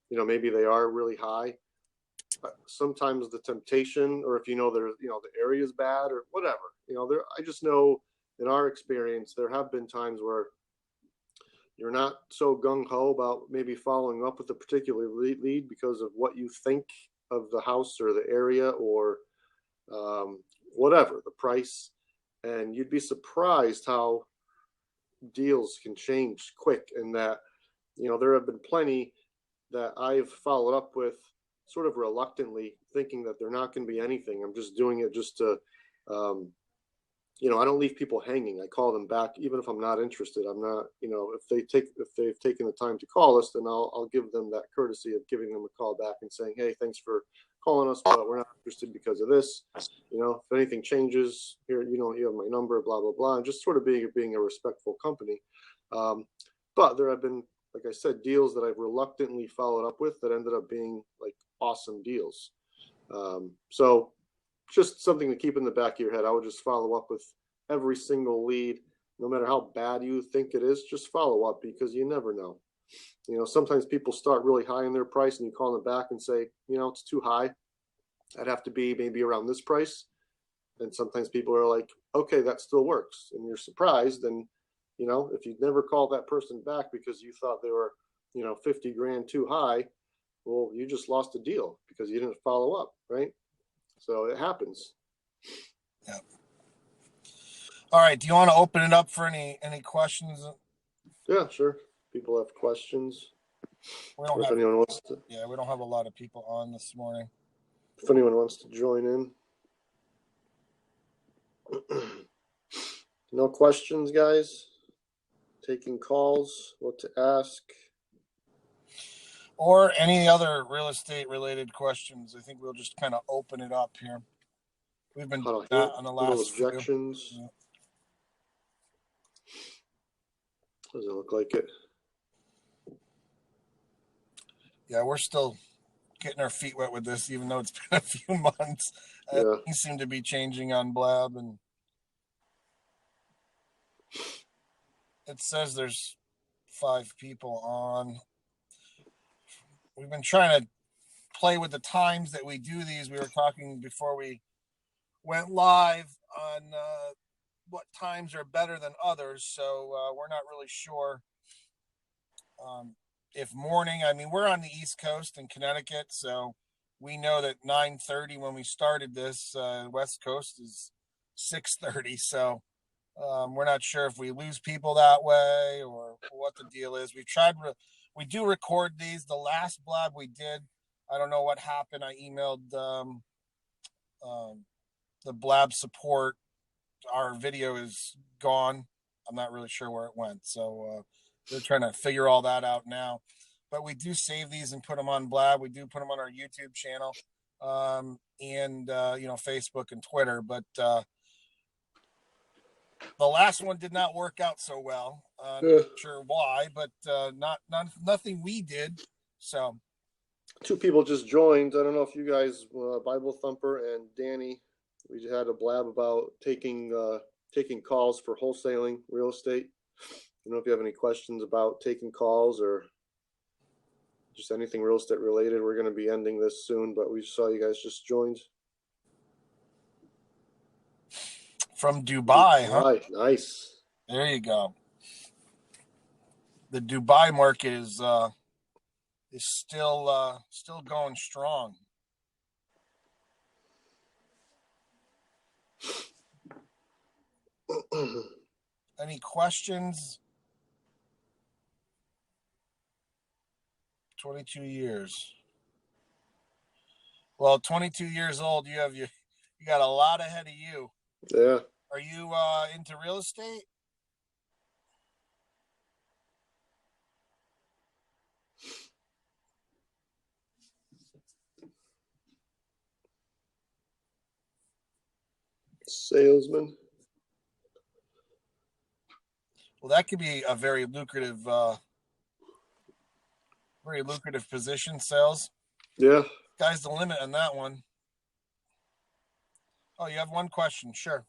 maybe they are really high. Sometimes the temptation, or if the area is bad or whatever, I just know in our experience, there have been times where you're not so gung-ho about maybe following up with a particular lead because of what you think of the house or the area, or whatever, the price. And you'd be surprised how deals can change quick, and that, there have been plenty that I've followed up with sort of reluctantly, thinking that they're not going to be anything. I'm just doing it just to, I don't leave people hanging. I call them back, even if I'm not interested. I'm not, if they've taken the time to call us, then I'll give them that courtesy of giving them a call back and saying, hey, thanks for calling us, but we're not interested because of this. If anything changes here, you have my number, blah, blah, blah, and just sort of being a respectful company. But there have been, like I said, deals that I've reluctantly followed up with that ended up being like awesome deals. So just something to keep in the back of your head. I would just follow up with every single lead, no matter how bad you think it is. Just follow up, because you never know. Sometimes people start really high in their price, and you call them back and say, it's too high. I'd have to be maybe around this price. And sometimes people are like, okay, that still works. And you're surprised. And, if you never called that person back because you thought they were, 50 grand too high, well, you just lost a deal because you didn't follow up, right? So it happens. Yeah. All right. Do you want to open it up for any questions? Yeah, sure. People have questions. We don't anyone wants to. Yeah, we don't have a lot of people on this morning. If anyone wants to join in. No questions, guys? Taking calls, what to ask. Or any other real estate related questions. I think we'll just kind of open it up here. We've been doing that on the last objections. few. Doesn't look like it. Yeah, we're still getting our feet wet with this, even though it's been a few months. Yeah. Things seem to be changing on Blab, and it says there's 5 people on. We've been trying to play with the times that we do these. We were talking before we went live on what times are better than others. So we're not really sure if morning. I mean, we're on the East Coast in Connecticut, so we know that 9:30 when we started this, West Coast is 6:30. So we're not sure if we lose people that way or what the deal is. We do record these. The last Blab we did, I don't know what happened. I emailed the Blab support. Our video is gone. I'm not really sure where it went. So we're trying to figure all that out now. But we do save these and put them on Blab. We do put them on our YouTube channel and Facebook and Twitter. But the last one did not work out so well. Not sure why, but nothing we did. So 2 people just joined. I don't know if you guys, Bible Thumper and Danny, we had a Blab about taking calls for wholesaling real estate. if you have any questions about taking calls or just anything real estate related. We're going to be ending this soon, but we saw you guys just joined. From Dubai, huh? Right, nice. There you go. The Dubai market is still going strong. Any questions? 22 years. Well, 22 years old, you got a lot ahead of you. Yeah. Are you into real estate? Salesman. Well, that could be a very lucrative position, sales. Yeah. Sky's the limit on that one. Oh, you have one question, sure.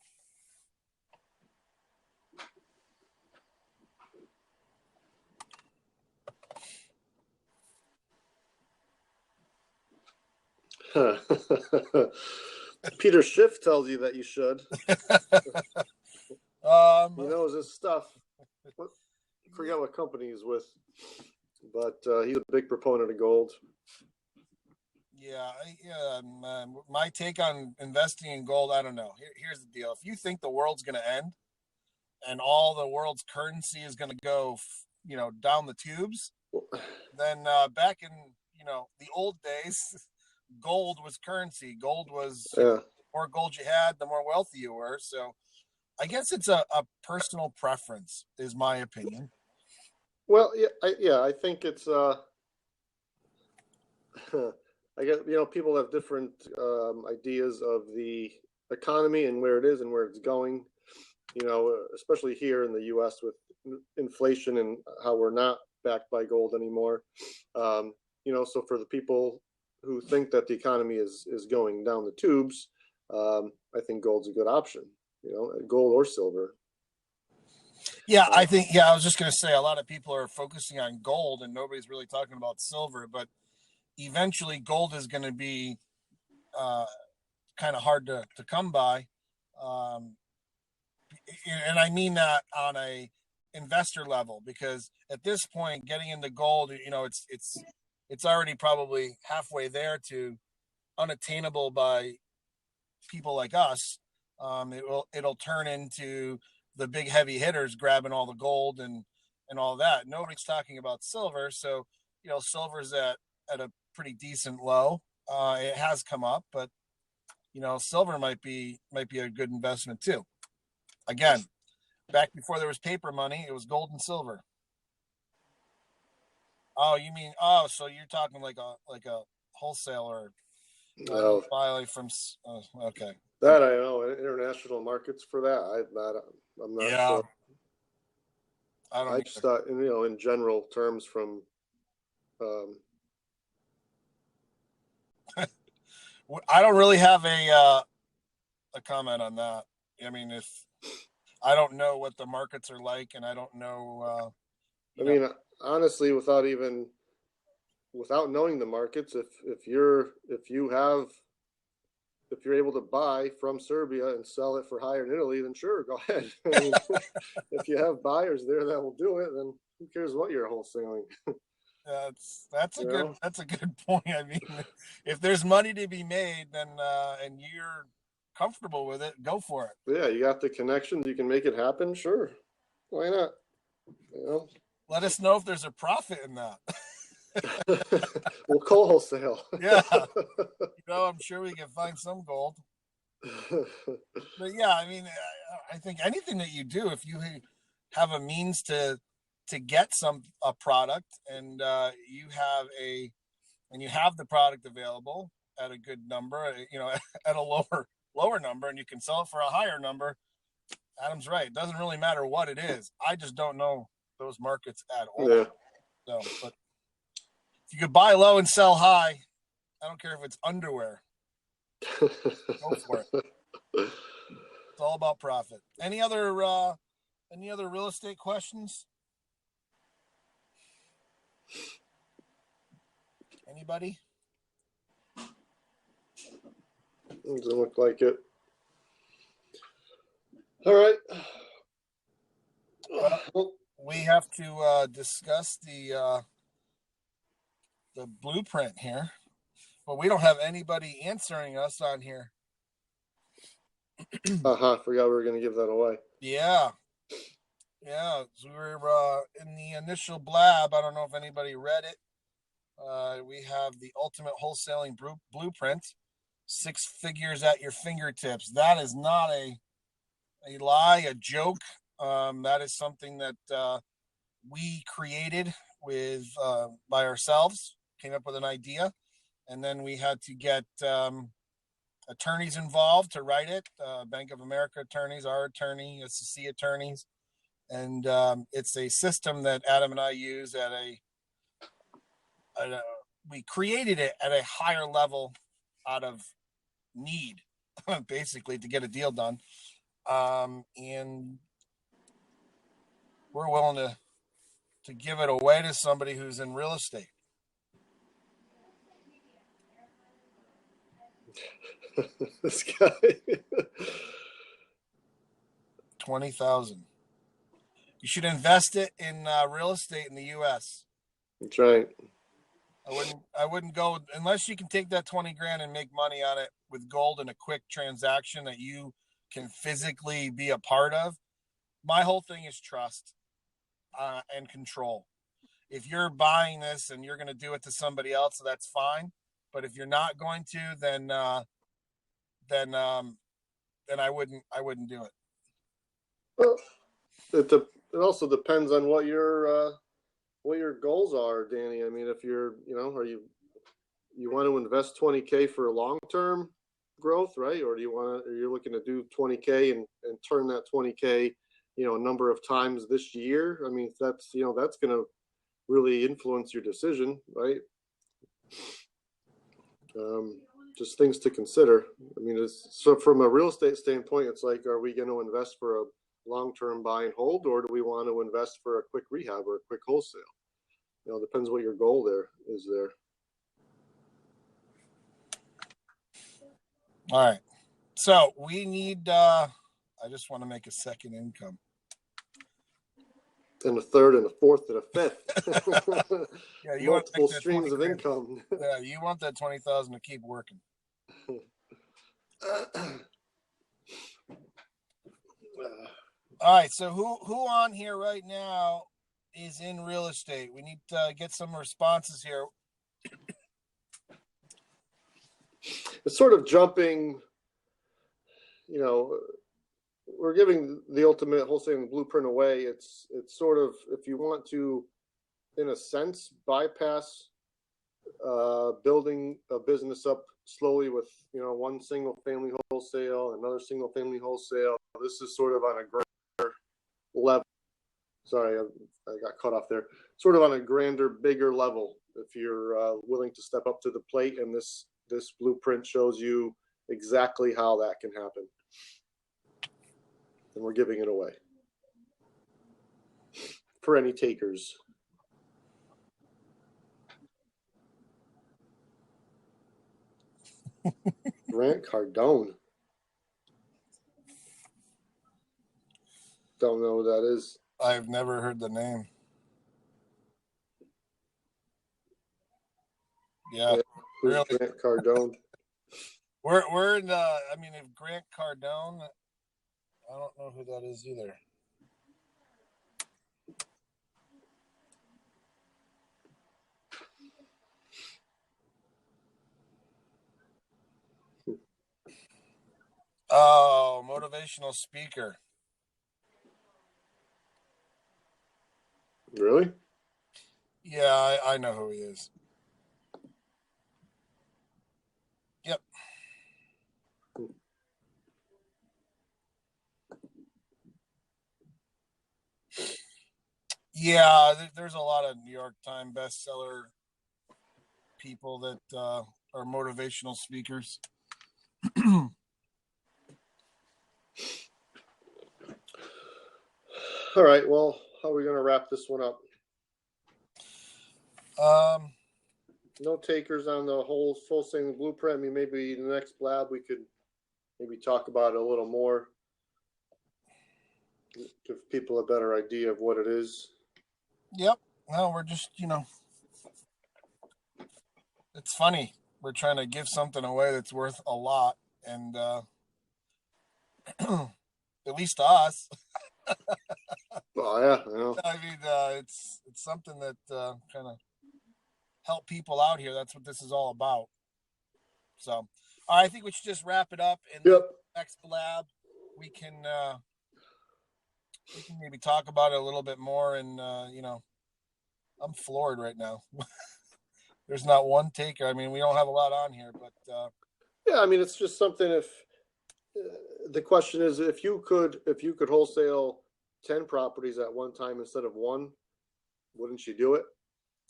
Peter Schiff tells you that you should. He knows his stuff. I forget what company he's with, but he's a big proponent of gold. Yeah, my take on investing in gold, I don't know. Here's the deal. If you think the world's going to end and all the world's currency is going to go, down the tubes, then back in, the old days, gold was currency. Gold was, the more gold you had, the more wealthy you were. So I guess it's a personal preference, is my opinion. Well, I think it's, I guess, people have different ideas of the economy and where it is and where it's going, especially here in the U.S. with inflation and how we're not backed by gold anymore. So for the people who think that the economy is going down the tubes, I think gold's a good option, gold or silver. Yeah, I think, I was just going to say a lot of people are focusing on gold and nobody's really talking about silver, but eventually gold is going to be kind of hard to come by. And I mean that on a investor level, because at this point, getting into gold, it's already probably halfway there to unattainable by people like us. It'll turn into the big heavy hitters grabbing all the gold and all that. Nobody's talking about silver. So, silver's at a pretty decent low. It has come up, but silver might be a good investment too. Again, back before there was paper money, it was gold and silver. Oh, you mean, so you're talking like a wholesaler buy from, okay. That I know, international markets for that. I'm not sure. I just thought, in general terms from, I don't really have a comment on that. I mean, if I don't know what the markets are like, and I don't know. Honestly, without knowing the markets, if you're able to buy from Serbia and sell it for higher in Italy, then sure, go ahead. If you have buyers there that will do it, then who cares what you're wholesaling? That's a good point. I mean, if there's money to be made, then and you're comfortable with it, go for it. Yeah, you got the connections, you can make it happen. Sure, why not? Let us know if there's a profit in that. We'll co-wholesale. Yeah, I'm sure we can find some gold. But yeah, I mean, I think anything that you do, if you have a means to get a product and you have the product available at a good number, at a lower number, and you can sell it for a higher number. Adam's right. It doesn't really matter what it is. I just don't know those markets at all. Yeah. So, but if you could buy low and sell high, I don't care if it's underwear. Go for it. It's all about profit. Any other real estate questions? Anybody? Doesn't look like it. All right. Well, we have to discuss the blueprint here, but we don't have anybody answering us on here. Forgot we were going to give that away. Yeah. So we were in the initial blab. I don't know if anybody read it. We have the ultimate wholesaling blueprint, 6 figures at your fingertips. That is not a lie, a joke. That is something that we created by ourselves. Came up with an idea, and then we had to get attorneys involved to write it. Bank of America attorneys, our attorney, SEC attorneys, and it's a system that Adam and I use we created it at a higher level out of need, basically, to get a deal done. And we're willing to give it away to somebody who's in real estate. This guy. 20,000. You should invest it in real estate in the U.S. That's right. I wouldn't go unless you can take that 20 grand and make money on it with gold in a quick transaction that you can physically be a part of. My whole thing is trust and control. If you're buying this and you're going to do it to somebody else, that's fine. But if you're not going to, then I wouldn't do it. Well, it also depends on what your goals are, Danny. I mean, if you're, you want to invest 20K for long-term growth, right? Or you're looking to do 20K and turn that 20K, a number of times this year. I mean, that's going to really influence your decision, right? Just things to consider. I mean, so from a real estate standpoint, it's like, are we going to invest for a long-term buy and hold, or do we want to invest for a quick rehab or a quick wholesale? Depends what your goal there is there. All right. So we need, I just want to make a second income. And a third and a fourth and a fifth. Yeah, you multiple streams of income. Yeah, you want that 20,000 to keep working. All right. So who on here right now is in real estate? We need to get some responses here. It's sort of jumping, we're giving the ultimate wholesaling blueprint away. It's sort of, if you want to, in a sense, bypass building a business up slowly with, one single family wholesale, another single family wholesale. This is sort of on a grander level. Sorry, I got cut off there. Sort of on a grander, bigger level. If you're willing to step up to the plate, and this blueprint shows you exactly how that can happen. And we're giving it away for any takers. Grant Cardone. Don't know who that is. I've never heard the name. Yeah, Who's really. Grant Cardone? We're in if Grant Cardone, I don't know who that is either. Oh, motivational speaker. Really? Yeah, I know who he is. Yep. Yeah, there's a lot of New York Times bestseller people that are motivational speakers. All right. Well, how are we going to wrap this one up? No takers on the whole wholesaling blueprint. I mean, maybe the next blab we could maybe talk about it a little more, give people a better idea of what it is. Yep. No, we're just, it's funny. We're trying to give something away that's worth a lot, and at least to us. Oh yeah, I know. I mean, it's something that kind of help people out here. That's what this is all about. So, I think we should just wrap it up. And Yep. the next blab, we can maybe talk about it a little bit more. And I'm floored right now. There's not one taker. I mean, we don't have a lot on here, but yeah, I mean, it's just something. If the question is, if you could wholesale 10 properties at one time instead of one, wouldn't you do it?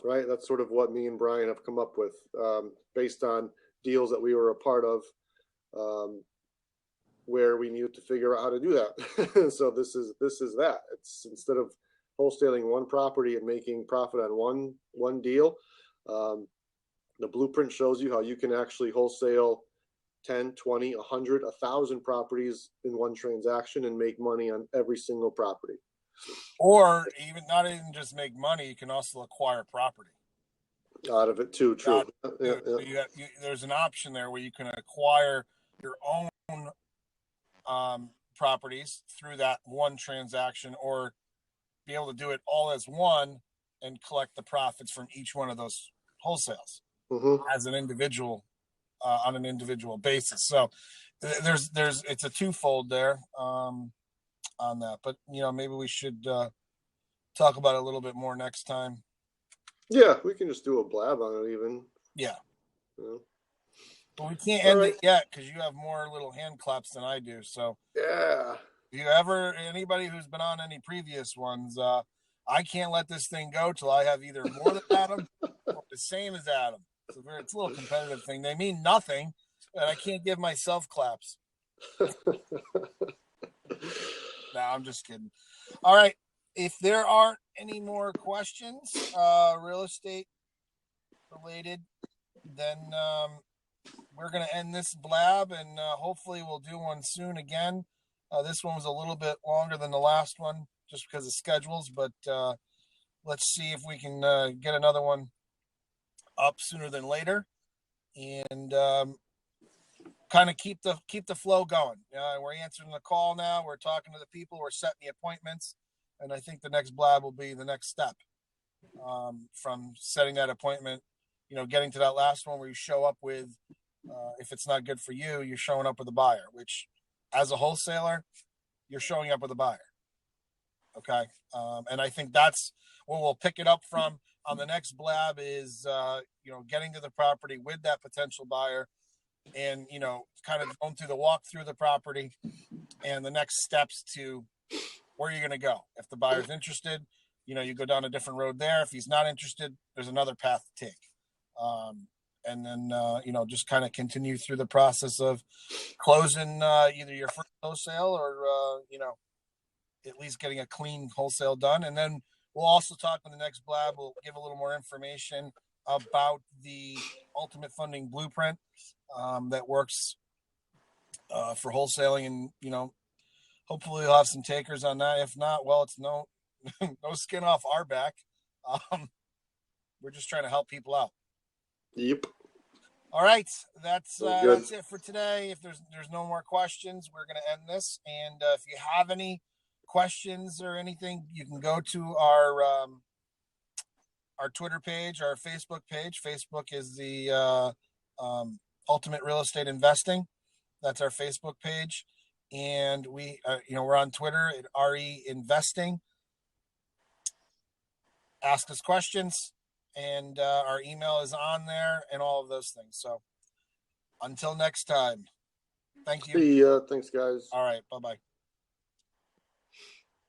Right. That's sort of what me and Brian have come up with, based on deals that we were a part of, where we needed to figure out how to do that. So this is that. It's instead of wholesaling one property and making profit on one deal, the blueprint shows you how you can actually wholesale 10, 20, 100, 1,000 properties in one transaction and make money on every single property. Or not even just make money, you can also acquire property Out of it too, true. Yeah. So there's an option there where you can acquire your own properties through that one transaction, or be able to do it all as one and collect the profits from each one of those wholesales as an individual, on an individual basis. So there's it's a twofold there on that. But maybe we should talk about it a little bit more next time. Yeah, we can just do a blab on it even. Yeah. You But we can't end it yet because you have more little hand claps than I do. So yeah. If anybody who's been on any previous ones, I can't let this thing go till I have either more than Adam or the same as Adam. It's a little competitive thing. They mean nothing, but I can't give myself claps. No, I'm just kidding. All right. If there aren't any more questions, real estate related, then we're going to end this blab, and hopefully we'll do one soon again. This one was a little bit longer than the last one just because of schedules, but let's see if we can get another one up sooner than later, and kind of keep the flow going. We're answering the call now. We're talking to the people. We're setting the appointments, and I think the next blab will be the next step from setting that appointment. Getting to that last one where you show up with, if it's not good for you, you're showing up with a buyer, which as a wholesaler, you're showing up with a buyer. Okay. And I think that's where we'll pick it up from on the next blab is, getting to the property with that potential buyer and, kind of going through the walk through the property and the next steps to where you're going to go. If the buyer's interested, you go down a different road there. If he's not interested, there's another path to take. And then, just kind of continue through the process of closing either your first wholesale or, at least getting a clean wholesale done. And then we'll also talk in the next blab. We'll give a little more information about the ultimate funding blueprint that works for wholesaling. And, hopefully we'll have some takers on that. If not, well, it's no skin off our back. We're just trying to help people out. Yep. All right, that's it for today. If there's no more questions, we're going to end this. And if you have any questions or anything, you can go to our Twitter page, our Facebook page. Facebook is the Ultimate Real Estate Investing. That's our Facebook page, and we, we're on Twitter at RE Investing. Ask us questions. And our email is on there and all of those things. So until next time, thank you. See ya. Thanks, guys. All right. Bye-bye.